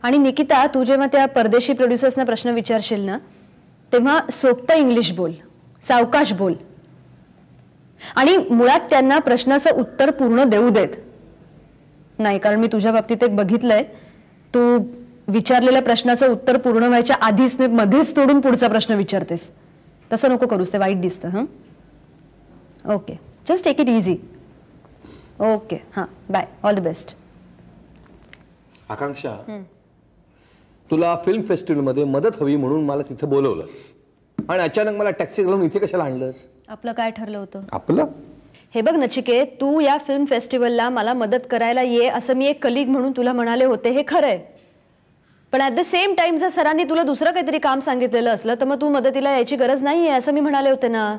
आणि निकिता, तू जेव्हा त्या परदेशी प्रोड्युसर्सना प्रश्न विचारशील ना, तेव्हा सोपं इंग्लिश बोल, सावकाश बोल, आणि मुळात त्यांना प्रश्नाचं उत्तर पूर्ण देऊ देत नाही. कारण मी तुझ्या बाबतीत एक बघितलंय, तू विचारलेल्या प्रश्नाचं उत्तर पूर्ण व्हायच्या आधीच मध्येच तोडून पुढचा प्रश्न विचारतेस. तसं नको करूस, ते वाईट दिसतं. Hmm, okay, just take it easy. Okay, हां, bye, all the best. Akanksha, तुला फिल्म फेस्टिवल मध्ये मदत हवी म्हणून मला तिथे बोलवलंस आणि अचानक मला टॅक्सी घालून इथे कशाला आणलंस? आपलं काय ठरलं होतं? आपलं? हे बघ नचिकेत, तू या फिल्म फेस्टिवलला मला मदत करायला ये असं मी एक कलिग म्हणून तुला म्हणाले होते, हे खरंय. पण ऍट द सेम टाइम जर सरांनी तुला दुसरं काहीतरी काम सांगितलेलं असलं तर मग तू मदतीला यायची गरज नाहीये असं मी म्हणाले होते ना.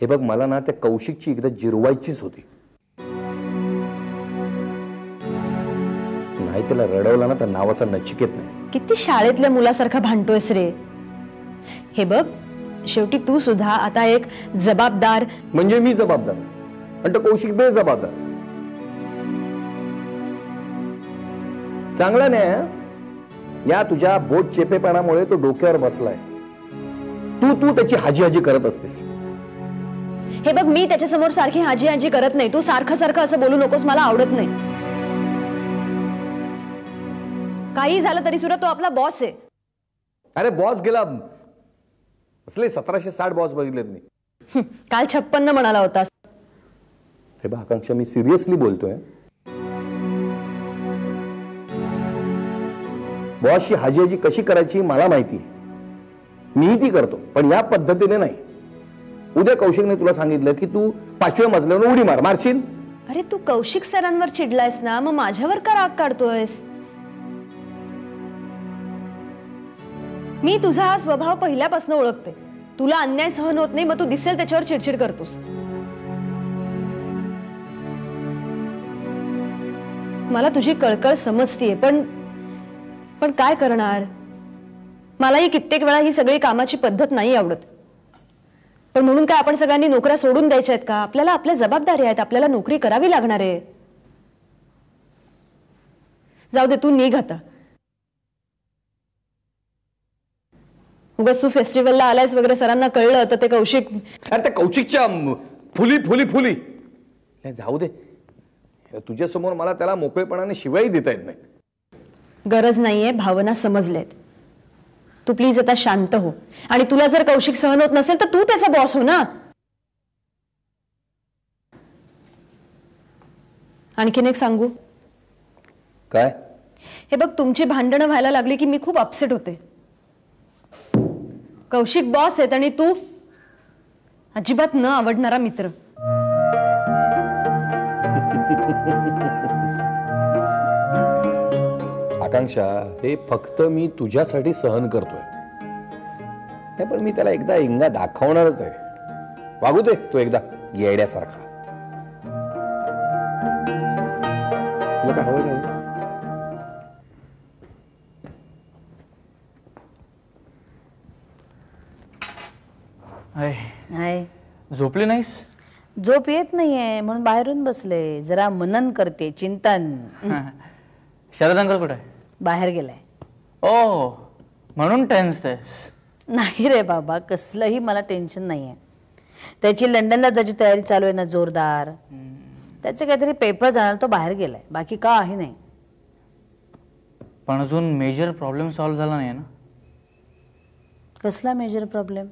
हे बघ, मला ना त्या कौशिकची एकदा जिरवायचीच होती. नाही त्याला रडवला ना तर नावाचा नचिकेत नाही. किती शाळेतल्या मुलासारखा भांडतोयस रे. हे बघ, शेवटी तू सुद्धा आता एक जबाबदार. म्हणजे मी जबाबदार आणि तो कौशिक बेजबाबदार? चांगला नाही. या तुझ्या बोट चेपेपणामुळे तो डोक्यावर बसलाय. तू त्याची हाजी हाजी करत असतेस. हे बघ, मी त्याच्यासमोर सारखी हाजी हाजी करत नाही. तू सारखं सारखं असं बोलू नकोस, मला आवडत नाही. काही झालं तरी सुद्धा तो आपला बॉस आहे. अरे बॉस गेला, असले 1760 बॉस बघितलेत मी. काल 56 म्हणाला होतास. हे बघ आकांक्षा, मी सिरियसली बोलतोय. बॉसची हाजी कशी करायची मला माहिती आहे, मीही ती करतो, पण या पद्धतीने नाही. उद्या कौशिकने तुला सांगितलं की तू 5व्या मजल्यावर उडी मारशील. अरे तू कौशिक सरांवर चिडलायस ना, मग माझ्यावर का राग काढतोयस? मी तुझा हा स्वभाव पहिल्यापासून ओळखते. तुला अन्याय सहन होत नाही, मग तू दिसेल त्याच्यावर चिडचिड करतोस. मला तुझी कळकळ समजतीये, पण काय करणार? मलाही कित्येक वेळा ही सगळी कामाची पद्धत नाही आवडत. पण म्हणून काय आपण सगळ्यांनी नोकऱ्या सोडून द्यायच्या आहेत का? आपल्याला आपल्या जबाबदारी आहेत, आपल्याला नोकरी करावी लागणार आहे. जाऊ दे, तू निघ आता. उगाच तू फेस्टिवलला आलायस वगैरे सरांना कळलं तर ते कौशिक. अरे त्या कौशिकच्या फुली फुली फुली जाऊ दे. तुझ्या समोर मला त्याला मोकळेपणाने शिवाय देता येत नाही. गरज नाहीये, भावना समजलेत. तू प्लीज आता शांत हो. आणि तुला जर कौशिक सहन होत नसेल तर तू त्याचा बॉस हो ना. आणखीन एक सांगू काय? हे बघ, तुमची भांडणं व्हायला लागली की मी खूप अपसेट होते. कौशिक बॉस आहेत आणि तू अजिबात न आवडणारा मित्र. आकांक्षा, हे फक्त मी तुझ्यासाठी सहन करतोय. पण मी त्याला एकदा इंगा दाखवणारच आहे. वागू दे तो एकदा येड्यासारखा. तुला काय हवंय? झोपली नाहीस? झोप येत नाहीये म्हणून बाहेरून बसले, जरा मनन करते, चिंतन. शरद अंकल कुठे? बाहेर गेलाय. ओ, म्हणून टेन्स आहेस? नाही रे बाबा, कसलंही मला टेन्शन नाहीये. त्याची लंडनला त्याची तयारी चालू आहे ना जोरदार. त्याचे काहीतरी पेपर जाणार, तो बाहेर गेलाय. बाकी काही नाही. पण अजून मेजर प्रॉब्लेम सॉल्व्ह झाला नाही ना? कसला मेजर प्रॉब्लेम?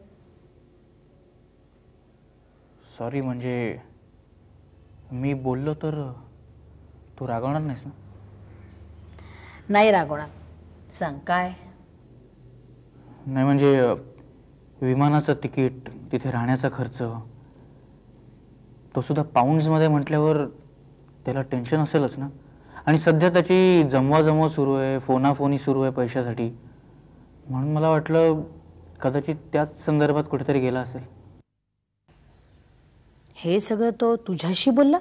सॉरी, म्हणजे मी बोललो तर तू रागवणार नाहीस ना? नाही रागवणार. सांग काय? नाही म्हणजे विमानाचं तिकीट, तिथे राहण्याचा खर्च, तो सुद्धा पाऊंड्समध्ये म्हटल्यावर त्याला टेन्शन असेलच ना. आणि सध्या त्याची जमवाजमव सुरू आहे, फोनाफोनी सुरू आहे पैशासाठी. म्हणून मला वाटलं कदाचित त्याच संदर्भात कुठेतरी गेला असेल. हे सगळं तो तुझ्याशी बोलला?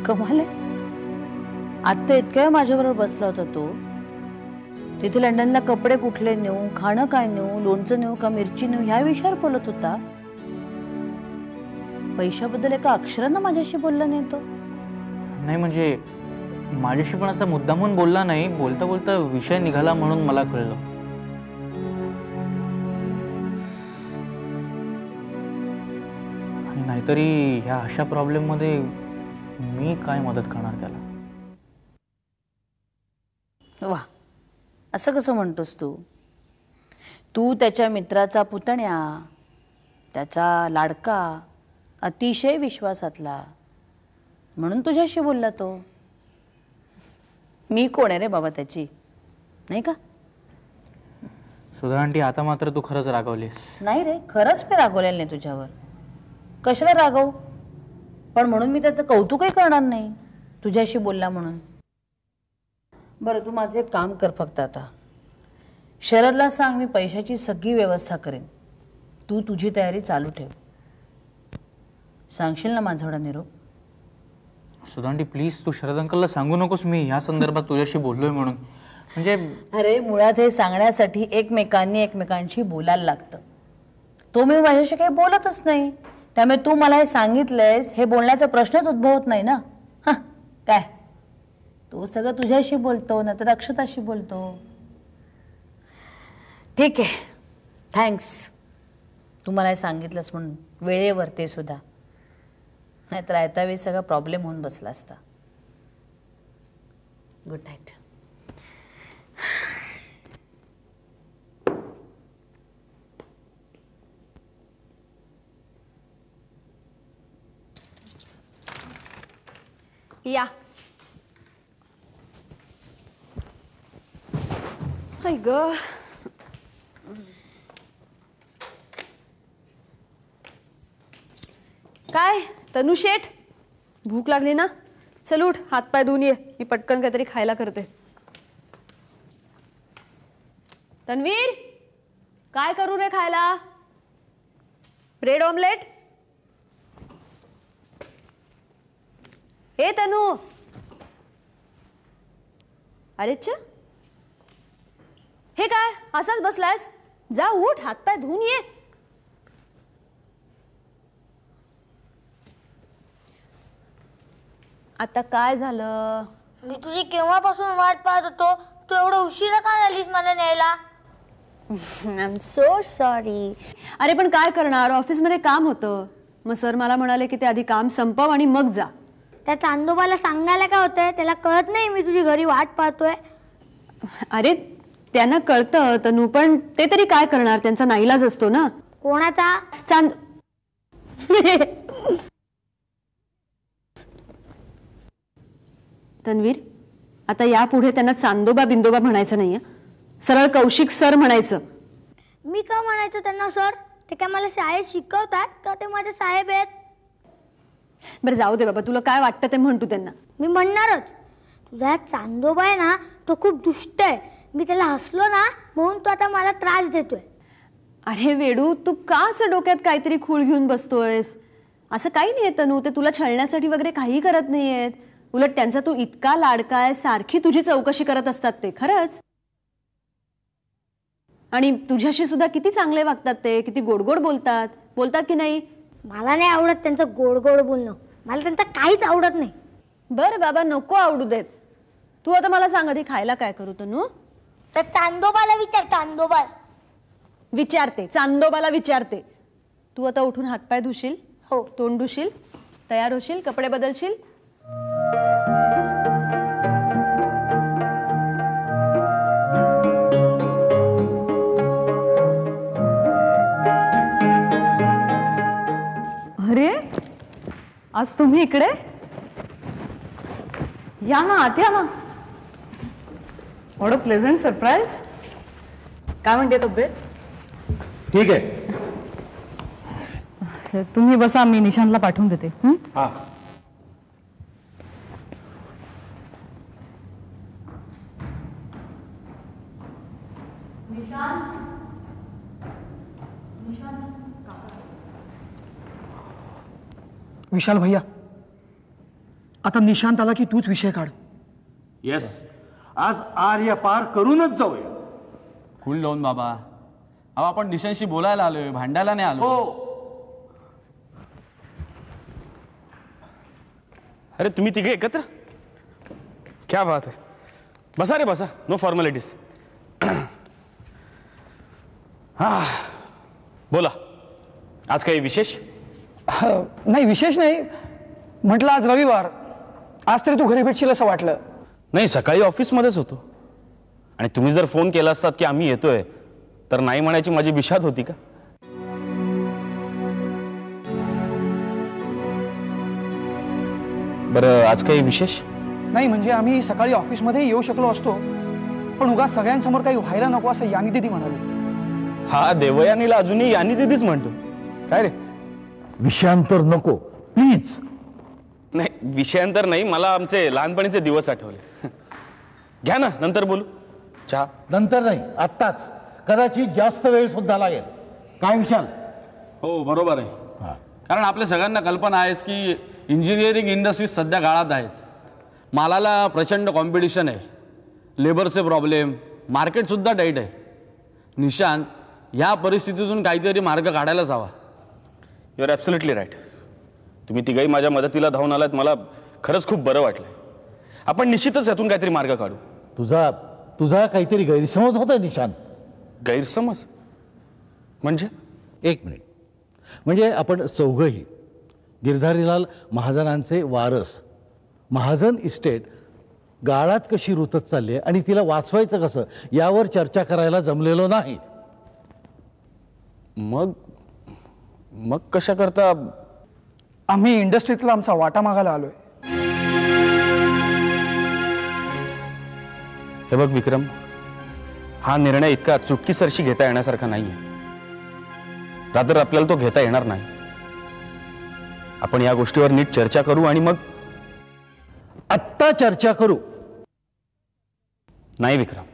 कमाल आहे. आता इतक्या माझ्याबरोबर बसला होता तो. तिथे लंडनला कपडे कुठले नेऊ, खाणं काय नेऊ, लोणचं नेऊ का मिरची नेऊ, ह्या विषयावर बोलत होता. पैशाबद्दल एका अक्षरानं माझ्याशी बोलला नाही तो. नाही म्हणजे माझ्याशी पण असा मुद्दामून बोलला नाही, बोलता बोलता विषय निघाला म्हणून मला कळलं. आणि नाहीतरी ह्या अशा प्रॉब्लेम मध्ये मी काय मदत करणार त्याला. वा, असं कसं म्हणतोस तू? तू त्याच्या मित्राचा पुतण्या, त्याचा लाडका, अतिशय विश्वासातला, म्हणून तुझ्याशी बोलला तो. मी कोण आहे रे बाबा त्याची, नाही का? सुधा आंटी, आता मात्र तू खरंच रागवलीस. नाही रे, खरंच मी रागवलेलं नाही तुझ्यावर. कशाला रागव? पण म्हणून मी त्याचं कौतुकही करणार नाही तुझ्याशी बोलला म्हणून. बरं, तू माझं एक काम कर फक्त आता. शरदला सांग मी पैशाची सगळी व्यवस्था करेन, तू तुझी तयारी चालू ठेव. सांगशील ना माझा एवढा निरोप? सुधा आंटी प्लीज, तू शरद अंकलला सांगू नकोस मी ह्या संदर्भात तुझ्याशी बोललोय म्हणून. म्हणजे अरे, मुळात हे सांगण्यासाठी एकमेकांनी एकमेकांशी बोलायला लागतं. तो मी माझ्याशी काही बोलतच नाही, त्यामुळे तू मला हे सांगितलंयस हे बोलण्याचा प्रश्नच उद्भवत नाही ना. हा काय, तो सगळं तुझ्याशी बोलतो ना तर अक्षताशी बोलतो. ठीक आहे, थँक्स. तू मला हे सांगितलंस म्हणून वेळेवर, ते सुद्धा. नाहीतर आयतावेळी सगळा प्रॉब्लेम होऊन बसला असता. Good night. या. हाय ग, काय तनु शेठ, भूक लागली ना? चल उठ, हातपाय धुवून ये, मी पटकन काहीतरी खायला करते. तन्वीर, काय करू रे खायला? Bread omelette? ए तनु, अरे च, हे काय असाच बसलायस? जा उठ, हातपाय धुवून ये. आता काय झालं? मी तुझी केव्हापासून वाट पाहत होतो, तू एवढं उशिरा का आलीस मला न्यायला? I am so sorry. अरे पण काय करणार, ऑफिसमध्ये काम होतं. मग सर मला म्हणाले की ते आधी काम संपव आणि मग जा. त्या चांदोबाला सांगायला काय होतंय? त्याला कळत नाही मी तुझी घरी वाट पाहतोय? अरे त्यांना कळतं तनू, पण ते तरी काय करणार, त्यांचा नाईलाज असतो ना. कोणाचा? चांद तन्वीर, आता यापुढे त्यांना चांदोबा बिंदोबा म्हणायचं नाहीये, सरळ कौशिक सर म्हणायचं. मी का म्हणायचं त्यांना सर? ते काय मला शाळेत शिकवतात का? ते माझे साहेब आहेत. बरं जाऊ दे बाबा, तुला काय वाटतं ते म्हण तू त्यांना. मी म्हणणारच. तुझा चांदोबा आहे ना, तो खूप दुष्ट आहे. मी त्याला हसलो ना म्हणून तो आता मला त्रास देतोय. अरे वेडू, तू का असं डोक्यात काहीतरी खूळ घेऊन बसतोयस? असं काही नाही तनू, ते तुला छळण्यासाठी वगैरे काही करत नाहीयेत. उलट त्यांचा तू इतका लाडका आहे, सारखी तुझी चौकशी करत असतात ते, खरंच. आणि तुझ्याशी सुद्धा किती चांगले वागतात ते, किती गोड गोड बोलतात. बोलतात की नाही? मला नाही आवडत त्यांचं गोड गोड बोलणं. मला त्यांचं काहीच आवडत नाही. बरं बाबा, नको आवडू देत. तू आता मला सांग, आधी खायला काय करू तनू? तर चांदोबाला विचार. चांदोबा विचारते, चांदोबाला विचारते. तू आता उठून हातपाय धुशील, हो, तोंड धुशील, तयार होशील, कपडे बदलशील. अरे आज तुम्ही इकडे? या ना आत, या ना. What a pleasant surprise. काय म्हणते तब्येत? ठीक आहे. तुम्ही बसा, मी निशांतला पाठवून देते. हा, विशाल भैया, आता निशांत आला की तूच विषय काढ. येस, आज आर्य पार करूनच जाऊया. कूल डाऊन बाबा. अहो आपण निशांशी बोलायला आलोय, भांडायला नाही आलो. हो. अरे तुम्ही तिघे एकत्र क्या बात है. बसा रे बसा, नो फॉर्मॅलिटीज. हा बोला, आज काही विशेष? नाही विशेष नाही, म्हटलं आज रविवार, आज तरी तू घरी भेटशील असं वाटलं. नाही, सकाळी ऑफिसमध्येच होतो आणि तुम्ही जर फोन केला असतात की आम्ही येतोय तर नाही म्हणायची माझी बिशात होती का? बरं, आज काही विशेष नाही, म्हणजे आम्ही सकाळी ऑफिसमध्ये येऊ शकलो असतो, पण उगा सगळ्यांसमोर काही व्हायला नको असं यानी दिदी म्हणाली. हा, देवयानीला अजूनही यानी दिदीच म्हणतो. काय रे? विषयांतर नको प्लीज. नाही, विषयांतर नाही, मला आमचे लहानपणीचे दिवस आठवले. घ्या ना, नंतर बोलू. चहा नंतर नाही, आत्ताच. कदाचित जास्त वेळ सुद्धा लागेल. काय विशाल? हो, बरोबर आहे. कारण आपल्या सगळ्यांना कल्पना आहेच की इंजिनिअरिंग इंडस्ट्रीज सध्या काळात आहेत. मालाला प्रचंड कॉम्पिटिशन आहे, लेबरचे प्रॉब्लेम, मार्केटसुद्धा टाईट आहे. निशांत, ह्या परिस्थितीतून काहीतरी मार्ग काढायलाच हवा. You are absolutely right. तुम्ही तिघही माझ्या मदतीला धावून आलात, मला खरंच खूप बरं वाटलं. आपण निश्चितच यातून काहीतरी मार्ग काढू. तुझा काहीतरी गैरसमज होता निशांत. गैरसमज म्हणजे? एक मिनिट. म्हणजे आपण चौघही गिरधारीलाल महाजनांचे वारस, महाजन इस्टेट गाळात कशी रुतत चालली आणि तिला वाचवायचं कसं यावर चर्चा करायला जमलेलो नाही. मग कशा करता? आम्ही इंडस्ट्रीतला आमचा वाटा मागायला आलोय. हे बघ विक्रम, हा निर्णय इतका चुटकीसरशी घेता येण्यासारखा नाहीये. रात्र आपल्याला तो घेता येणार नाही. आपण या गोष्टीवर नीट चर्चा करू आणि मग आत्ता चर्चा करू. नाही विक्रम,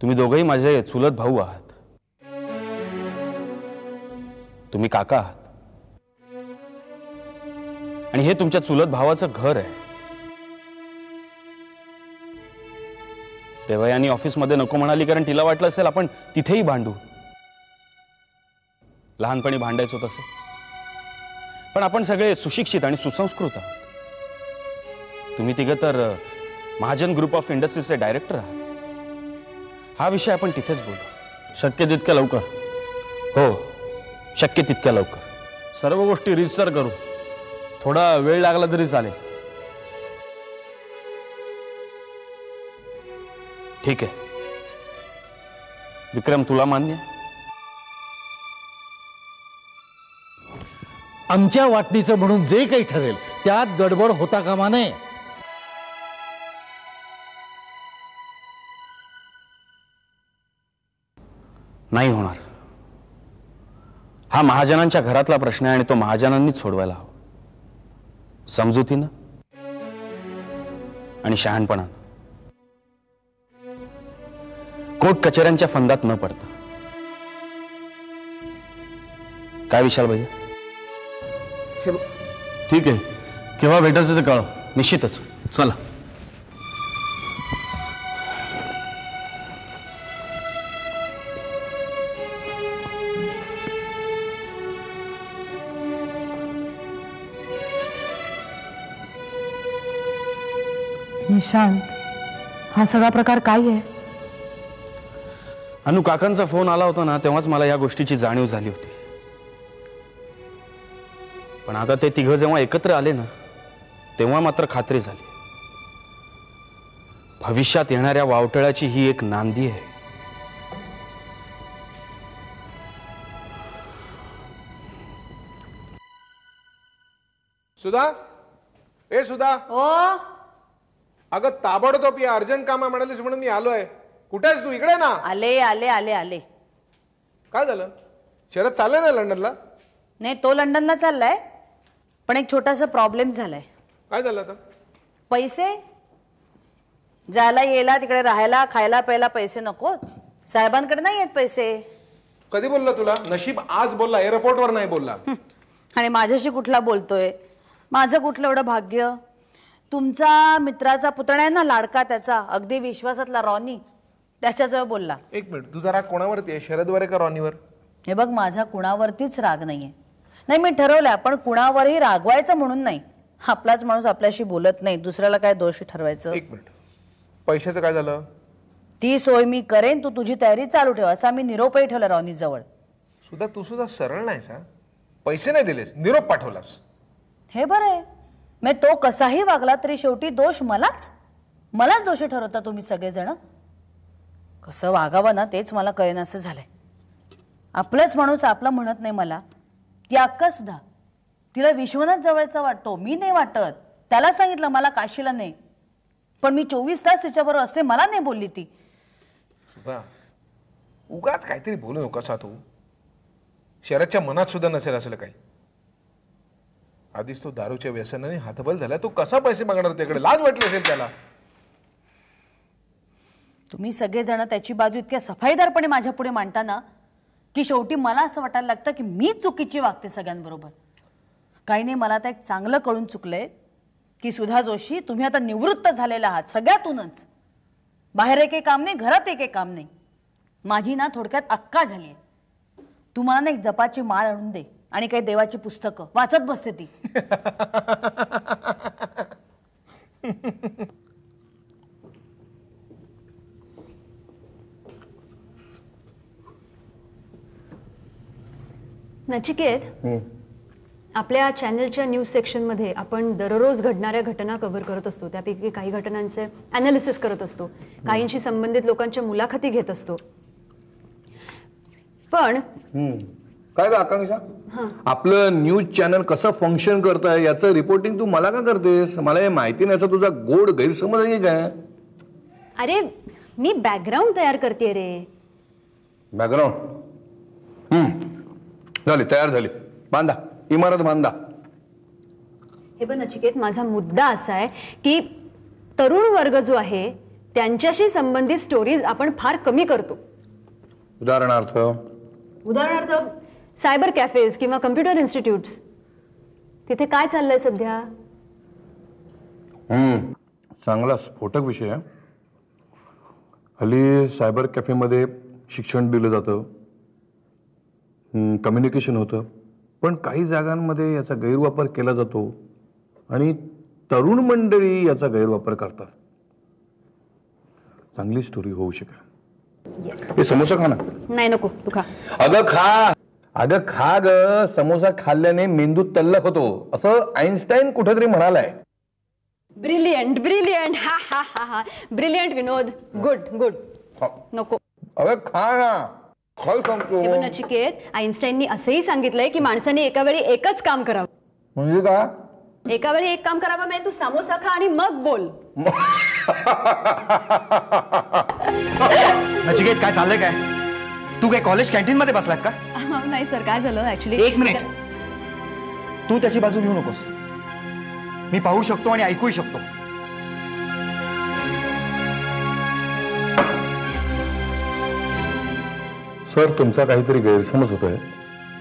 तुम्ही दोघंही माझे चुलत भाऊ आहात. तुम्ही काका आहात आणि हे तुमच्या चुलत भावाचं घर आहे. देवयानी ऑफिसमध्ये नको म्हणाली कारण तिला वाटलं असेल आपण तिथेही भांडू. लहानपणी भांडायचो तसे. पण आपण सगळे सुशिक्षित आणि सुसंस्कृत आहात. तुम्ही तिघं तर महाजन ग्रुप ऑफ इंडस्ट्रीजचे डायरेक्टर आहात. हा विषय आपण तिथेच बोलू. शक्य तितक्या लवकर. हो, शक्य तितक्या लवकर. सर्व गोष्टी रीतसर करू. थोडा वेळ लागला तरी चालेल. ठीक आहे विक्रम, तुला मान्य? आमच्या वाटणीचं म्हणून जे काही ठरेल त्यात गडबड होता कामा नये. नाही होणार. हा महाजनांच्या घरातला प्रश्न आहे आणि तो महाजनांनीच सोडवायला हवा. समजुतीनं आणि शहाणपणानं, कोर्ट कचेऱ्यांच्या फंदात न पडता. काय विशाल भैया? ठीक आहे, केव्हा भेटायचं ते कळव. निश्चितच. चला. निशांत, हा सगळा प्रकार काय आहे? अनु, काकांचा फोन आला होता ना, तेव्हाच मला या गोष्टीची जाणीव झाली होती. पण आता ते तिघं जेव्हा एकत्र आले ना, तेव्हा मात्र खात्री झाली. भविष्यात येणाऱ्या वावटळाची ही एक नांदी आहे. सुधा, ए सुधा. ओ, अगं ताबडतोब या, अर्जंट काम आहे म्हणालीस म्हणून मी आलोय. कुठे आहेस तू? इकडे ना. आले आले आले आले. काय झालं? शरद चाललंय ना लंडनला? नाही, तो लंडनला चाललाय, पण एक छोटासा प्रॉब्लेम झालाय. काय झालं आता? पैसे जायला यायला, तिकडे राहायला खायला प्यायला पैसे नको. साहेबांकडे नाही आहेत पैसे. कधी बोलला तुला? नशीब आज बोलला, एअरपोर्टवर नाही बोलला. आणि माझ्याशी कुठला बोलतोय? माझं कुठलं एवढं भाग्य? तुमचा मित्राचा पुतणा आहे ना, लाडका त्याचा, अगदी विश्वासातला रॉनी, त्याच्याजवळ बोलला. एक मिनिट, तुझा राग कोणावरती आहे, शरदवर आहे का रॉनीवर? हे बघ, माझा कुणावरतीच राग नाहीये. नाही, मी ठरवलंय, पण कुणावरही रागवायचं म्हणून नाही. आपलाच माणूस आपल्याशी बोलत नाही, दुसऱ्याला काय दोषी ठरवायचं. एक मिनिट, पैशाचं काय झालं? ती सोय मी करेन, तू तुझी तयारी चालू ठेव, असा मी निरोपही ठेवला रावनी जवळ. सुद्धा तू सुद्धा सरळ नाहीस हा. पैसे नाही दिलेस, निरोप पाठवलास. हे बरं आहे, मग तो कसाही वागला तरी शेवटी दोष मलाच दोषी ठरवता तुम्ही सगळेजण. कसं वागावं ना तेच मला कळेनासं झालंय. आपलाच माणूस आपला म्हणत नाही मला. ती अक्का सुद्धा, तिला विश्वनाथ जवळचा वाटतो, मी नाही वाटत. त्याला सांगितलं मला काशीला नाही, पण मी 24 तास तिच्याबरोबर असते, मला नाही बोलली ती. सुद्धा उगाच काहीतरी बोलू नकोसा तू. शरदच्या मनात सुद्धा नसेल असलं काही. आधीच तो दारूच्या व्यसनाने हातबल झाला, तो कसा पैसे मागणार त्याकडे? लाज वाटली असेल त्याला. तुम्ही सगळेजण त्याची बाजू इतक्या सफाईदारपणे माझ्या पुढे मांडताना की शेवटी मला असं वाटायला लागतं की मी चुकीची वागते सगळ्यांबरोबर. काही नाही, मला आता एक चांगलं कळून चुकलंय की सुधा जोशी, तुम्ही आता निवृत्त झालेला आहात सगळ्यातूनच. बाहेर एक काम नाही, घरात एक काम नाही. माझी ना थोडक्यात अक्का झाली. तुम्हाला ना एक जपाची माळ आणून दे आणि काही देवाची पुस्तकं वाचत बसते ती. नचिकेत, आपल्या चॅनलच्या न्यूज सेक्शनमध्ये आपण दररोज घडणाऱ्या घटना कव्हर करत असतो. त्यापैकी काही घटनांचे अनालिसिस करत असतो, काहींशी संबंधित लोकांच्या मुलाखती घेत असतो. पण काय ग आकांक्षा, आपलं न्यूज चॅनल कसं फंक्शन करत आहे याचं रिपोर्टिंग तू मला का करतेस? मला हे माहिती नाही, तुझा गोड गैरसमज आहे काय? अरे मी बॅकग्राऊंड तयार करते रे. बॅकग्राऊंड झाली, तयार झाली. बांधा, इमारत बांधा. हे पण नचिकेत, माझा मुद्दा असा आहे की तरुण वर्ग जो आहे त्यांच्याशी संबंधित स्टोरीज आपण फार कमी करतो. उदाहरणार्थ सायबर कॅफेज किंवा कम्प्युटर इन्स्टिट्यूट्स. तिथे काय चाललंय सध्या? चांगला स्फोटक विषय आहे. हल्ली सायबर कॅफेमध्ये शिक्षण दिलं जातं, कम्युनिकेशन होतं, पण काही जागांमध्ये याचा गैरवापर केला जातो आणि तरुण मंडळी याचा गैरवापर करतात. चांगली स्टोरी होऊ शकेल. हे समोसा खा ना. नाही नको, तू खा. अगं खा ग. समोसा खाल्ल्याने मेंदू तल्लख होतो असं आईन्स्टाईन कुठेतरी म्हणालाय. ब्रिलियंट ब्रिलियंट, हा हा हा हा, ब्रिलियंट विनोद. गुड. नको. अगं खा ना, काय सांगतो. हे पण नचिकेत, आईन्स्टाईननी असंही सांगितलंय की माणसाने एका वेळी एकच काम करावं. म्हणजे का? एका वेळी एक काम करावं म्हणजे तू समोसा खा आणि मग बोल. नचिकेत काय चाललंय काय? तू काय कॉलेज कॅन्टीन मध्ये बसलास का? नाही सर, काय झालं ऍक्च्युली. एक मिनिट, तू त्याची बाजू घेऊ नकोस. मी पाहू शकतो आणि ऐकूही शकतो. सर, तुमचा काहीतरी गैरसमज होतोय.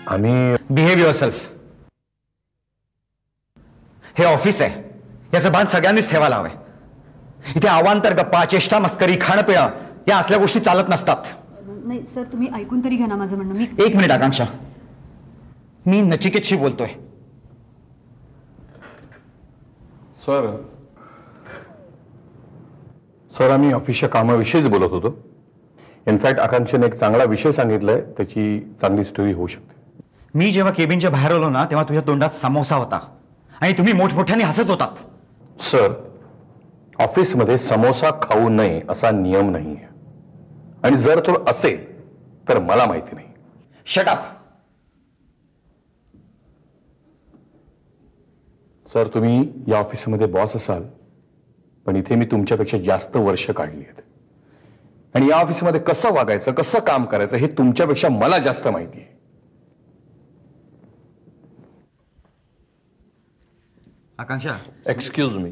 आम्ही बिहेव युअरसेल्फ. हे ऑफिस आहे, याचं भान सगळ्यांनीच ठेवायला हवंय. इथे अवांतर गप्पा, चेष्टा, मस्करी, खाणं पिणं या असल्या गोष्टी चालत नसतात. नाही सर, तुम्ही ऐकून तरी घ्या ना माझं म्हणणं. एक मिनिट आकांक्षा, मी नचिकेतशी बोलतोय. सर आम्ही ऑफिसच्या कामाविषयीच बोलत होतो. इनफॅक्ट आकांक्षेने एक चांगला विषय सांगितलाय, त्याची चांगली स्टोरी होऊ शकते. मी जेव्हा केबिनच्या बाहेर आलो ना, तेव्हा तुझ्या तोंडात समोसा होता आणि तुम्ही मोठमोठ्याने हसत होतात. सर, ऑफिसमध्ये समोसा खाऊ नये असा नियम नाहीये, आणि जर तो असेल तर मला माहिती नाही. Shut up. सर, तुम्ही या ऑफिसमध्ये बॉस असाल, पण इथे मी तुमच्यापेक्षा जास्त वर्ष काढली आहेत, आणि या ऑफिसमध्ये कसं वागायचं, कसं काम करायचं हे तुमच्यापेक्षा मला जास्त माहिती आहे. आकांक्षा, एक्सक्यूज मी.